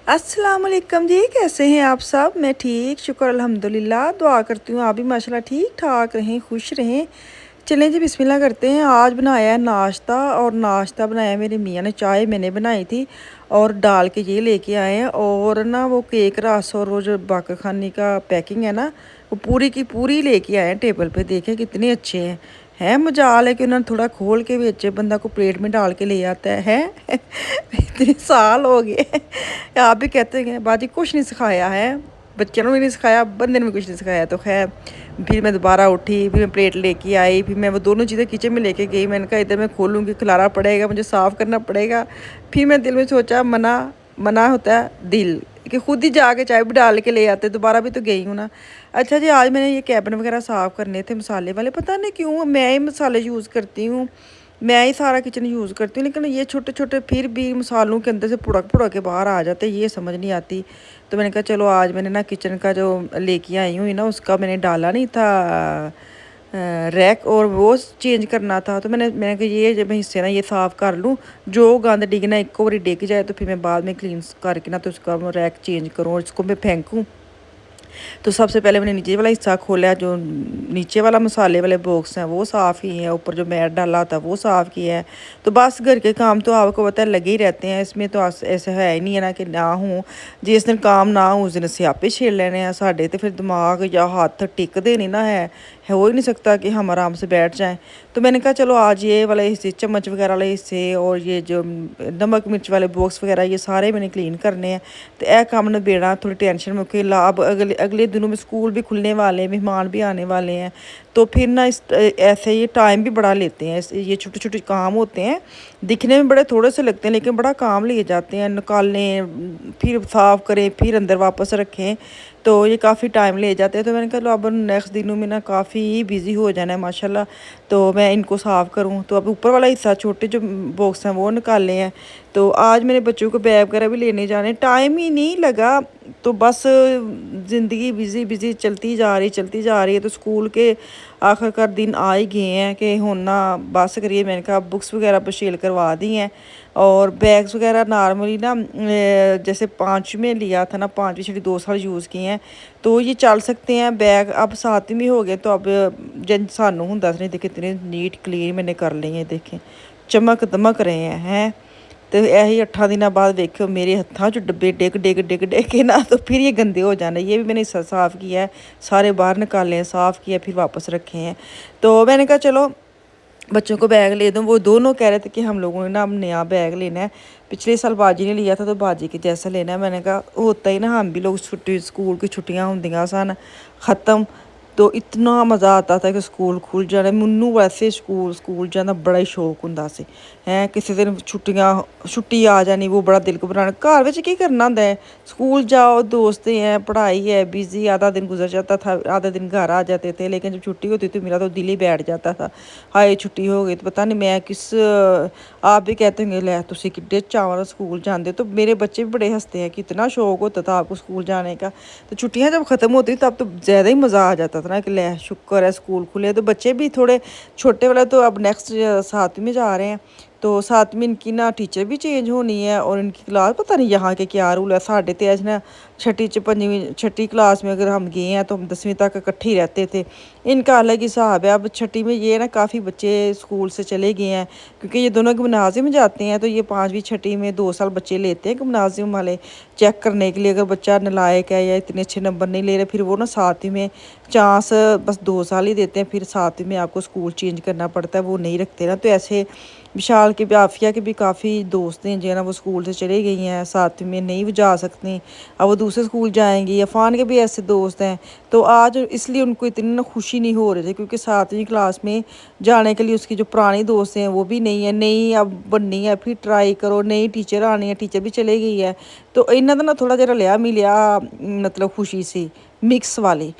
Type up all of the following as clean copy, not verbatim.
अस्सलाम वालेकुम जी, कैसे हैं आप सब? मैं ठीक, शुक्र अल्हम्दुलिल्लाह। दुआ करती हूँ आप भी माशाल्लाह ठीक ठाक रहें, खुश रहें। चलें जी, बिस्मिल्लाह करते हैं। आज बनाया है नाश्ता, और नाश्ता बनाया मेरे मियाँ ने, चाय मैंने बनाई थी और डाल के ये लेके आए हैं। और ना वो केक रस और वो जो बाकर खाने का पैकिंग है ना, वो पूरी की पूरी लेके आए हैं टेबल पे। देखें कितने अच्छे हैं मजाल है कि उन्होंने थोड़ा खोल के बेचे, बंदा को प्लेट में डाल के ले आता है इतने साल हो गए आप भी कहते हैं बाजी कुछ नहीं सिखाया है, बच्चों ने भी नहीं सिखाया, बंदे ने भी कुछ नहीं सिखाया। तो खैर फिर मैं दोबारा उठी, फिर मैं प्लेट लेके आई, फिर मैं वो दोनों चीज़ें किचन में लेके गई। मैंने कहा इधर मैं खोलूँगी, खिलाना पड़ेगा, मुझे साफ़ करना पड़ेगा। फिर मैं दिल में सोचा मना मना होता है दिल, कि खुद ही जाके चाय भी डाल के ले आते, दोबारा भी तो गई हूँ ना। अच्छा जी, आज मैंने ये कैबिन वगैरह साफ़ करने थे मसाले वाले, पता नहीं क्यों मैं ही मसाले यूज़ करती हूँ, मैं ही सारा किचन यूज़ करती हूँ, लेकिन ये छोटे छोटे फिर भी मसालों के अंदर से पुड़क पुड़क के बाहर आ जाते, ये समझ नहीं आती। तो मैंने कहा चलो आज मैंने ना किचन का जो लेके आई हूँ ना, उसका मैंने डाला नहीं था रैक, और वो चेंज करना था। तो मैंने कहा ये जब मैं हिस्से ना ये साफ़ कर लूँ, जो गंद डिगना एक बारी डिग जाए तो फिर मैं बाद में क्लीन करके ना तो उसका रैक चेंज करूँ और इसको मैं फेंकूँ। तो सबसे पहले मैंने नीचे वाला हिस्सा खोला, जो नीचे वाला मसाले वाले बॉक्स हैं वो साफ़ ही है, ऊपर जो मैट डाला होता है वो साफ़ किया है। तो बस घर के काम तो आपको पता है लगे ही रहते हैं, इसमें तो ऐसा है ही नहीं है ना कि ना हो। जिस दिन काम ना हो उस दिन स्यापे छेड़ लेने हैं साढ़े, तो फिर दिमाग या हाथ टिकते नहीं ना है हो ही नहीं सकता कि हम आराम से बैठ जाएं। तो मैंने कहा चलो आज ये वाले हिस्से, चम्मच वगैरह वाले हिस्से और ये जो नमक मिर्च वाले बॉक्स वगैरह, ये सारे मैंने क्लीन करने हैं। तो यह काम ने बेड़ा थोड़ी टेंशन में कि अब अगले अगले दिनों में स्कूल भी खुलने वाले हैं, मेहमान भी आने वाले हैं। तो फिर ना इस ऐसे ये टाइम भी बड़ा लेते हैं, ये छोटे छोटे काम होते हैं, दिखने में बड़े थोड़े से लगते हैं लेकिन बड़ा काम लिए जाते हैं, निकालने फिर साफ़ करें फिर अंदर वापस रखें, तो ये काफ़ी टाइम ले जाते हैं। तो मैंने कहा लो अब नेक्स्ट दिनों में ना काफ़ी बिजी हो जाना है माशाल्लाह, तो मैं इनको साफ़ करूँ। तो अब ऊपर वाला हिस्सा छोटे जो बॉक्स हैं वो निकाले हैं। तो आज मेरे बच्चों को बैग वगैरह भी लेने जाने, टाइम ही नहीं लगा। तो बस ज़िंदगी बिज़ी बिज़ी चलती जा रही है। तो स्कूल के आखिरकार दिन आ ही गए हैं कि हुन ना बस करिए। मैंने कहा बुक्स वगैरह परचेज करवा दी हैं, और बैग्स वगैरह नॉर्मली ना जैसे 5 में लिया था ना, 5वीं छठी 2 साल यूज़ किए हैं, तो ये चल सकते हैं बैग। अब 7वीं हो गए, तो अब जन सानू हूँ 10 नहीं, देखे इतने नीट क्लीन मैंने कर लिए हैं, देखें चमक दमक रहे हैं। तो यही 8 दिनों बाद देखो मेरे हत्थों च डब्बे डिग के ना, तो फिर ये गंदे हो जाने। ये भी मैंने हिस्सा साफ़ किया है, सारे बाहर निकाले हैं, साफ़ किया फिर वापस रखे हैं। तो मैंने कहा चलो बच्चों को बैग ले दूँ। वो दोनों कह रहे थे कि हम लोगों ने ना अब नया बैग लेना है, पिछले साल बाजी ने लिया था तो बाजी के जैसा लेना है। मैंने कहा होता ही ना, हम भी लोग छुट्टी स्कूल की छुट्टियाँ होंदियां सन ख़त्म, तो इतना मज़ा आता था कि स्कूल खुल जाने। मैनू वैसे स्कूल जाना बड़ा ही शौक हुंदा सी हैं, किसी दिन छुट्टी आ जानी, वो बड़ा दिल घबराना। घर विच की करना होंदा है, स्कूल जाओ, दोस्त हैं, पढ़ाई है, बिज़ी, आधा दिन गुजर जाता था, आधा दिन घर आ जाते थे। लेकिन जब छुट्टी होती थी मेरा तो दिल ही बैठ जाता था, हाय छुट्टी हो गई। तो पता नहीं मैं किस, आप भी कहते होंगे लै तुसी किड्डे चाव नाल स्कूल जाते। तो मेरे बच्चे भी बड़े हंसते हैं कि इतना शौक होता था आपको स्कूल जाने का। तो छुट्टियां जब ख़त्म होती तब तो ज़्यादा ही मज़ा आ जाता था ना, कि लै शुक्र है स्कूल खुले। तो बच्चे भी थोड़े छोटे वाले तो अब नेक्स्ट 7वीं में जा रहे हैं, तो 7वीं इनकी ना टीचर भी चेंज होनी है, और इनकी क्लास पता नहीं यहाँ के क्या रूल है। साढ़े तो अज ना छठी क्लास में अगर हम गए हैं तो हम 10वीं तक इकट्ठे ही रहते थे। इनका अलग ही हिसाब है। अब छठी में ये ना काफ़ी बच्चे स्कूल से चले गए हैं, क्योंकि ये दोनों गमनाजिम में जाते हैं। तो ये 5वीं छठी में 2 साल बच्चे लेते हैं गमनाजिम वाले, चेक करने के लिए अगर बच्चा नालायक है या इतने अच्छे नंबर नहीं ले रहे, फिर वो ना 7वीं में चांस बस 2 साल ही देते हैं, फिर 7वीं में आपको स्कूल चेंज करना पड़ता है, वो नहीं रखते ना। तो ऐसे विशाल के भी, आफिया के भी काफ़ी दोस्त हैं जो ना वो स्कूल से चले गई हैं, 7वीं में नहीं जा सकती, अब वो दूसरे स्कूल जाएंगी। अफ़ान के भी ऐसे दोस्त हैं। तो आज इसलिए उनको इतनी ना खुशी नहीं हो रही थी, क्योंकि 7वीं क्लास में जाने के लिए उसकी जो पुरानी दोस्त हैं वो भी नहीं है, नई अब बननी है, फिर ट्राई करो, नई टीचर आनी है, टीचर भी चले गई है। तो इन्हों का ना थोड़ा जरा लिया मिलिया, मतलब खुशी सी मिक्स वाली।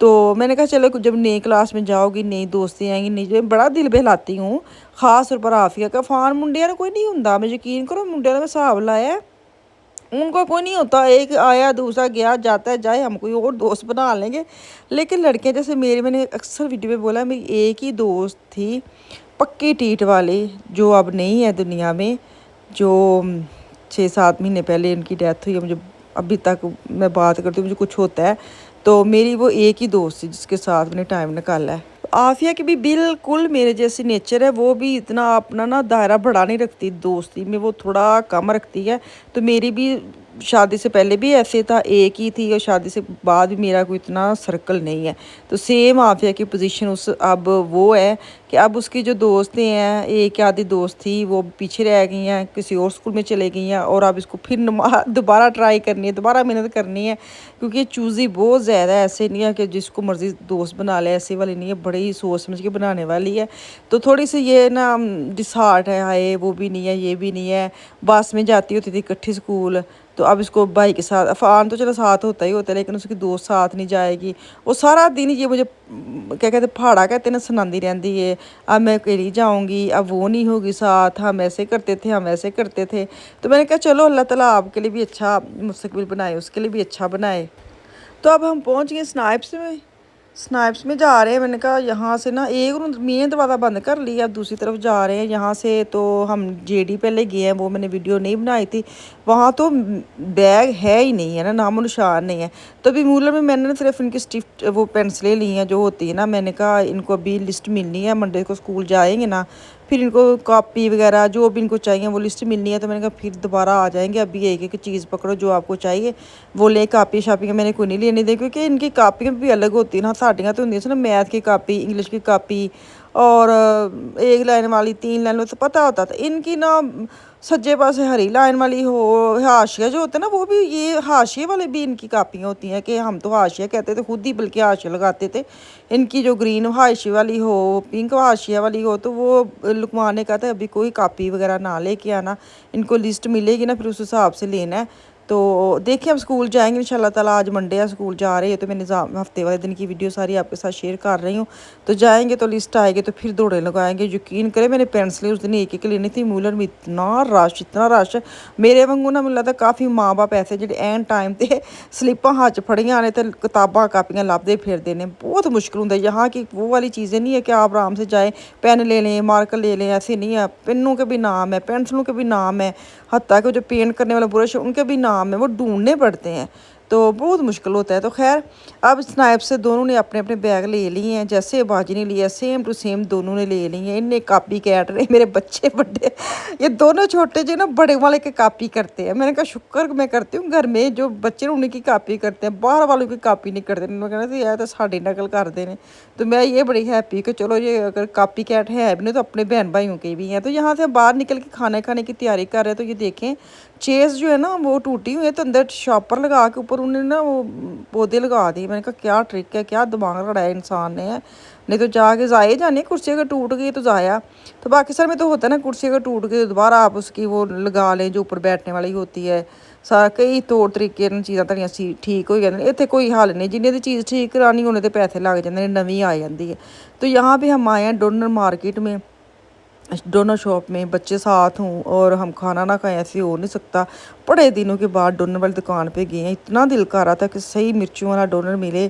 तो मैंने कहा चलो जब नई क्लास में जाओगी, नई दोस्ती आएंगी, नई, बड़ा दिल बहलाती हूँ। खास तौर पर आफिया का। फ़ान मुंडिया कोई नहीं होंदा, मैं यकीन करो मुंडिया का मैं हिसाब लाया, उनका कोई नहीं होता, एक आया दूसरा गया, जाता है जाए, हम कोई और दोस्त बना लेंगे। लेकिन लड़कियां जैसे मेरी, मैंने अक्सर वीडियो में बोला, मेरी एक ही दोस्त थी पक्की टीट वाली, जो अब नहीं है दुनिया में, जो 6-7 महीने पहले इनकी डेथ हुई है। मुझे अभी तक मैं बात करती हूँ मुझे कुछ होता है तो मेरी वो एक ही दोस्त थी जिसके साथ मैंने टाइम निकाला है। आफिया की भी बिल्कुल मेरे जैसी नेचर है, वो भी इतना अपना ना दायरा बड़ा नहीं रखती, दोस्ती में वो थोड़ा कम रखती है। तो मेरी भी शादी से पहले भी ऐसे था, एक ही थी, और शादी से बाद भी मेरा कोई इतना सर्कल नहीं है। तो सेम आफिया की पोजीशन उस अब वो है कि अब उसकी जो दोस्तें हैं, एक आधी दोस्त थी वो पीछे रह गई हैं, किसी और स्कूल में चले गई हैं, और अब इसको फिर दोबारा ट्राई करनी है, दोबारा मेहनत करनी है। क्योंकि चूज़ी बहुत ज़्यादा है, ऐसे नहीं है कि जिसको मर्ज़ी दोस्त बना ले, ऐसे वाली नहीं है, बड़ी सोच समझ के बनाने वाली है। तो थोड़ी सी ये ना डिसहार्ट है, हाय वो भी नहीं है ये भी नहीं है। बस में जाती होती थी इकट्ठी स्कूल, तो अब इसको भाई के साथ, अफान तो चलो साथ होता ही होता है, लेकिन उसकी दोस्त साथ नहीं जाएगी। वो सारा दिन ये मुझे क्या कहते पहाड़ा कहते ना सुनाती रहती है, अब मैं अकेली जाऊँगी, अब वो नहीं होगी साथ, हम ऐसे करते थे हम ऐसे करते थे। तो मैंने कहा चलो अल्लाह ताला आपके लिए भी अच्छा मुस्तकबिल बनाए, उसके लिए भी अच्छा बनाए। तो अब हम पहुंच गए स्नाइप्स में, स्नाइप्स में जा रहे हैं। मैंने कहा यहाँ से ना एक मेन दरवाज़ा बंद कर लिया, अब दूसरी तरफ जा रहे हैं यहाँ से। तो हम जेडी पहले गए हैं, वो मैंने वीडियो नहीं बनाई थी। वहाँ तो बैग है ही नहीं है ना, नामो निशान नहीं है। तो अभी मूलर में मैंने ना सिर्फ इनकी स्टिफ्ट वो पेंसिलें ली हैं जो होती है ना, मैंने कहा इनको अभी लिस्ट मिलनी है, मंडे को स्कूल जाएंगे ना, फिर इनको कॉपी वगैरह जो भी इनको चाहिए वो लिस्ट मिलनी है। तो मैंने कहा फिर दोबारा आ जाएंगे, अभी एक एक चीज़ पकड़ो जो आपको चाहिए वो ले। कापी शापी मैंने कोई नहीं लेने दी, क्योंकि इनकी कापियाँ भी अलग होती है ना, साड़ियाँ तो होंगी ना, मैथ की कापी, इंग्लिश की कापी, और एक लाइन वाली 3 लाइन तो पता होता था। इनकी ना सज्जे पासे हरी लाइन वाली हो, हाशिया जो होता है ना, वो भी ये हाशिए वाले भी इनकी कापियाँ होती हैं, कि हम तो हाशिया कहते थे खुद ही, बल्कि हाशिया लगाते थे। इनकी जो ग्रीन हाशिए वाली हो, पिंक हाशिया वाली हो, तो वो लुकमान ने कहा था अभी कोई कापी वगैरह ना लेके आना, इनको लिस्ट मिलेगी ना फिर उस हिसाब से लेना है। तो देखिए हम स्कूल जाएंगे इंशाल्लाह ताला। आज मंडे है, स्कूल जा रहे हैं, तो मैं निज़ाम हफ्ते वाले दिन की वीडियो सारी आपके साथ शेयर कर रही हूँ। तो जाएंगे तो लिस्ट आएगी तो फिर दौड़े लगाएंगे। यकीन करें मैंने पेंसिलें उस दिन एक एक लेनी थी, मूलर में इतना रश मेरे वांगू ना मिला था काफ़ी माँ बाप ऐसे जो एन टाइम ते स्लिपां हाथ च फड़ियां ने, तो किताबां कापियां लभदे फिरदे ने। बहुत मुश्किल होंदा यहाँ की, वो वाली चीज़ें नहीं है कि आप आराम से जाएँ पेन ले लें मार्कर ले लें, ऐसे नहीं है। पेनों के भी नाम है, पेंसिलों के भी नाम है, हत्ता कि जो पेंट करने वाला ब्रश उनके भी नाम है, वो ढूंढने पड़ते हैं, तो बहुत मुश्किल होता है। तो खैर अब स्नाइप से दोनों ने अपने अपने बैग ले लिए हैं, जैसे बाजी ने लिया सेम टू सेम दोनों ने ले ली हैं। इनने कापी कैट रहे मेरे बच्चे बड़े, ये दोनों छोटे जो ना बड़े वाले की कापी करते हैं। मैंने कहा शुक्र मैं करती हूँ घर में जो बच्चे उनकी कापी करते हैं, बाहर वालों की कापी नहीं करते। उन्होंने कहना थी यार तो साड़ी नकल करते हैं। तो मैं ये बड़ी हैप्पी कि चलो ये अगर कापी कैट है भी नहीं तो अपने बहन भाइयों के भी हैं। तो यहाँ से हम बाहर निकल के खाने खाने की तैयारी कर रहे हैं। तो ये देखें चेयर्स जो है ना वो टूटी हुई है, तो अंदर शॉपर लगा के ऊपर उन्होंने ना वो पौधे लगा दिए। मैंने कहा क्या ट्रिक है, क्या दिमाग लड़ाया इंसान ने है, नहीं तो जाके ज़ाया जाने, कुर्सी अगर टूट गई तो ज़ाया। तो पाकिस्तान में तो होता है ना, कुर्सी अगर टूट गई तो दोबारा आप उसकी वो लगा लें जो ऊपर बैठने वाली होती है। सारा कई तौर तरीके चीज़ां तड़ियाँ ठीक हो जाती, इतने कोई हल नहीं, जिन्हें दी चीज़ ठीक करानी उन्हें तो पैसे लग जाते हैं, नवी आ जाती है। तो यहाँ पे हम आए हैं डोनर मार्केट में, डोनर शॉप में, बच्चे साथ हों और हम खाना ना खाएं ऐसे हो नहीं सकता। बड़े दिनों के बाद डोनर वाली दुकान पे गए हैं, इतना दिल कर रहा था कि सही मिर्चों वाला डोनर मिले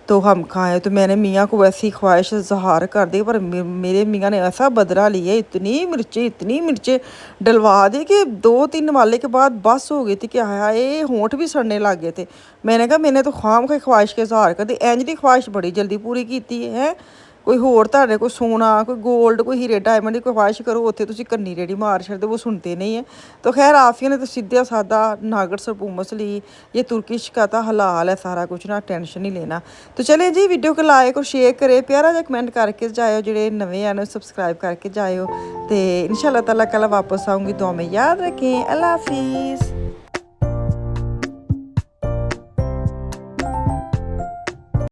तो हम खाएं। तो मैंने मियाँ को वैसी ख्वाहिश ज़हार कर दी, पर मेरे मियाँ ने ऐसा बदला लिया, इतनी मिर्चें डलवा दी कि 2-3 वाले के बाद बस हो गई थी कि हाय होंठ भी सड़ने लग गए थे। मैंने कहा मैंने तो खाम खा ख्वाहिश के इजहार कर दी, इंज दी ख्वाहिश बड़ी जल्दी पूरी की है। कोई होर ਤੁਹਾਡੇ कोई सोना कोई गोल्ड कोई हीरे डायमंड की कोई ख्वाहिश करो, उत्थे तुसीं कन्नी रेड़ी मार छड़दे, वो सुनते नहीं है। तो खैर आफिया ने तो सीधा सादा नागड़ सरपूमस ली, ये तुर्किश का था हलाल है सारा कुछ, ना टेंशन नहीं लेना। तो चले जी वीडियो को लाइक और शेयर करे, प्यारा जा कमेंट करके जाओ, जेडे नवे हैं सबसक्राइब करके जाओ। तो इंशाल्लाह ताला कल वापस आऊँगी, दुआ में याद रखें। अल्लाह हाफिज़।